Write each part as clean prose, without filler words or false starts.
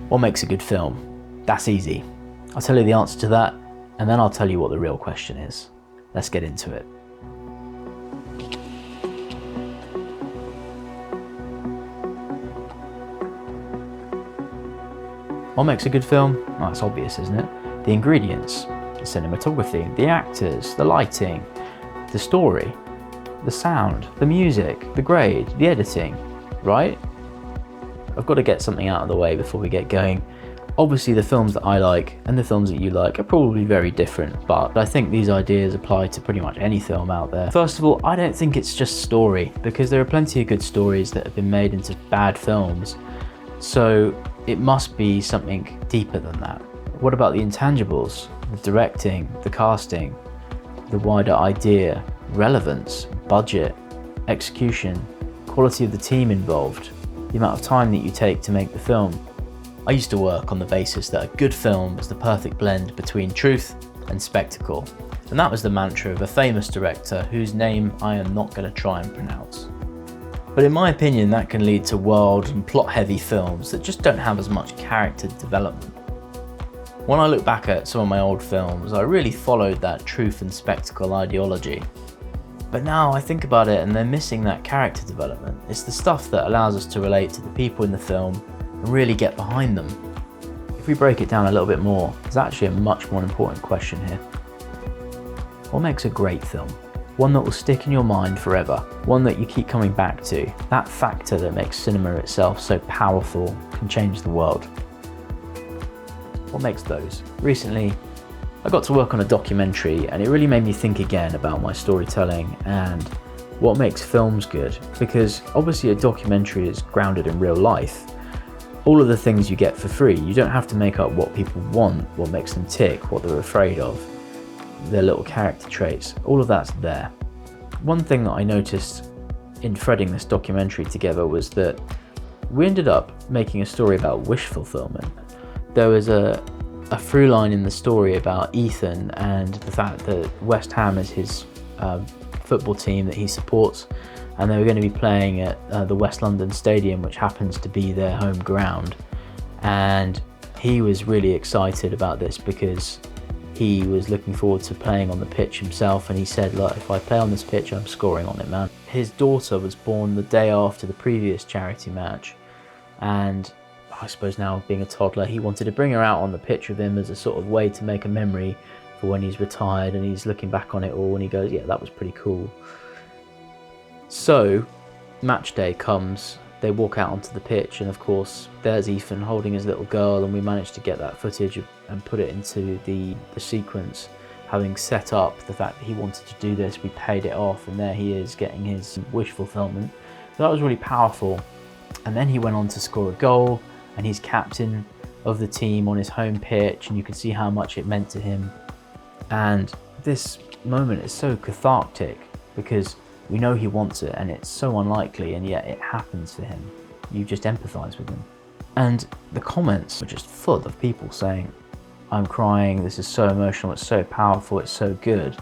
What makes a good film? That's easy. I'll tell you the answer to that, and then I'll tell you what the real question is. Let's get into it. What makes a good film? Well, it's obvious, isn't it? The ingredients, the cinematography, the actors, the lighting, the story, the sound, the music, the grade, the editing, right? I've got to get something out of the way before we get going. Obviously the films that I like and the films that you like are probably very different, but I think these ideas apply to pretty much any film out there. First of all, I don't think it's just story, because there are plenty of good stories that have been made into bad films, so it must be something deeper than that. What about the intangibles? The directing, the casting, the wider idea, relevance, budget, execution, quality of the team involved, the amount of time that you take to make the film. I used to work on the basis that a good film is the perfect blend between truth and spectacle, and that was the mantra of a famous director whose name I am not going to try and pronounce. But in my opinion, that can lead to world and plot heavy films that just don't have as much character development. When I look back at some of my old films, I really followed that truth and spectacle ideology. But now I think about it and they're missing that character development. It's the stuff that allows us to relate to the people in the film and really get behind them. If we break it down a little bit more, there's actually a much more important question here. What makes a great film? One that will stick in your mind forever, one that you keep coming back to. That factor that makes cinema itself so powerful can change the world. What makes those? Recently, I got to work on a documentary and it really made me think again about my storytelling and what makes films good, because obviously a documentary is grounded in real life. All of the things you get for free, you don't have to make up what people want, what makes them tick, what they're afraid of, their little character traits, all of that's there. One thing that I noticed in threading this documentary together was that we ended up making a story about wish fulfillment. There was a through line in the story about Ethan and the fact that West Ham is his football team that he supports, and they were going to be playing at the West London Stadium, which happens to be their home ground. And he was really excited about this because he was looking forward to playing on the pitch himself, and he said, look, if I play on this pitch, I'm scoring on it, man. His daughter was born the day after the previous charity match, and I suppose now being a toddler, he wanted to bring her out on the pitch with him as a sort of way to make a memory for when he's retired and he's looking back on it all and he goes, yeah, that was pretty cool. So match day comes, they walk out onto the pitch, and of course there's Ethan holding his little girl, and we managed to get that footage and put it into the sequence. Having set up the fact that he wanted to do this, we paid it off, and there he is getting his wish fulfillment. So that was really powerful. And then he went on to score a goal, and he's captain of the team on his home pitch, and you can see how much it meant to him. And this moment is so cathartic because we know he wants it and it's so unlikely, and yet it happens for him. You just empathize with him. And the comments were just full of people saying, I'm crying, this is so emotional, it's so powerful, it's so good.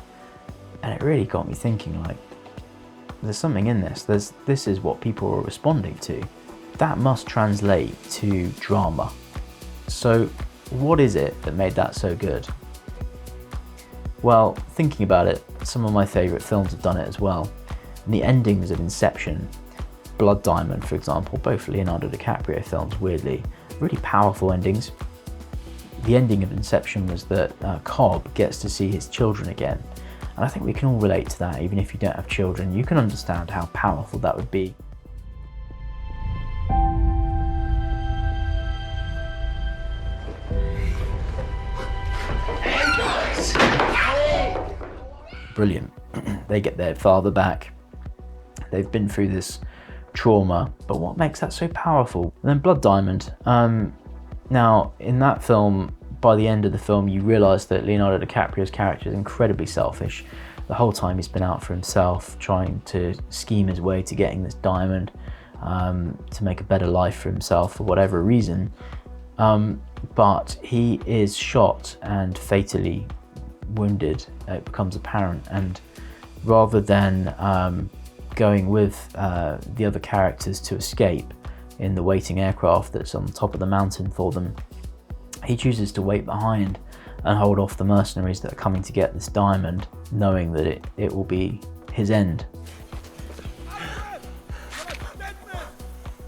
And it really got me thinking, like, there's something in this. This is what people are responding to. That must translate to drama. So what is it that made that so good? Well, thinking about it, some of my favourite films have done it as well. And the endings of Inception, Blood Diamond, for example, both Leonardo DiCaprio films, weirdly, really powerful endings. The ending of Inception was that Cobb gets to see his children again. And I think we can all relate to that, even if you don't have children. You can understand how powerful that would be. Brilliant. They get their father back. They've been through this trauma, but what makes that so powerful? And then Blood Diamond. Now, in that film, by the end of the film, you realise that Leonardo DiCaprio's character is incredibly selfish. The whole time he's been out for himself, trying to scheme his way to getting this diamond, to make a better life for himself for whatever reason. But he is shot and fatally wounded. It becomes apparent, and rather than going with the other characters to escape, in the waiting aircraft that's on the top of the mountain for them, he chooses to wait behind and hold off the mercenaries that are coming to get this diamond, knowing that it will be his end.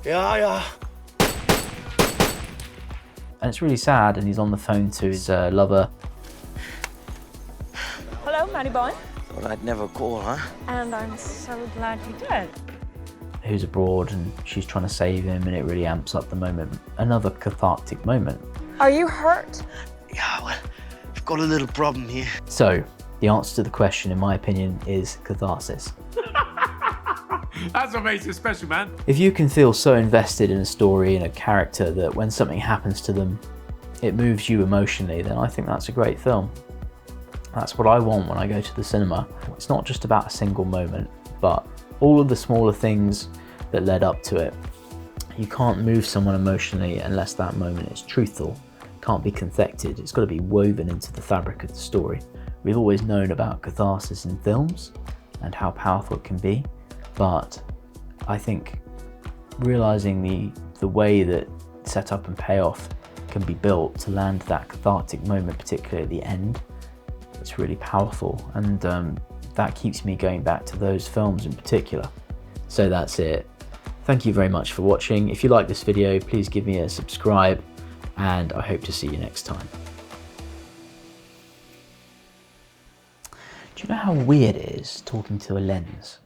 Yeah. And it's really sad, and he's on the phone to his lover. Hello, Matty boy. Well, I'd never call, huh? And I'm so glad you did. Who's abroad, and she's trying to save him, and it really amps up the moment. Another cathartic moment. Are you hurt? Yeah, well, I've got a little problem here. So, the answer to the question, in my opinion, is catharsis. That's what makes it special, man. If you can feel so invested in a story and a character that when something happens to them, it moves you emotionally, then I think that's a great film. That's what I want when I go to the cinema. It's not just about a single moment, but all of the smaller things that led up to it. You can't move someone emotionally unless that moment is truthful. It can't be confected. It's got to be woven into the fabric of the story. We've always known about catharsis in films and how powerful it can be, but I think realizing the way that setup and payoff can be built to land that cathartic moment, particularly at the end, it's really powerful, and that keeps me going back to those films in particular. So that's it. Thank you very much for watching. If you like this video, please give me a subscribe, and I hope to see you next time. Do you know how weird it is talking to a lens?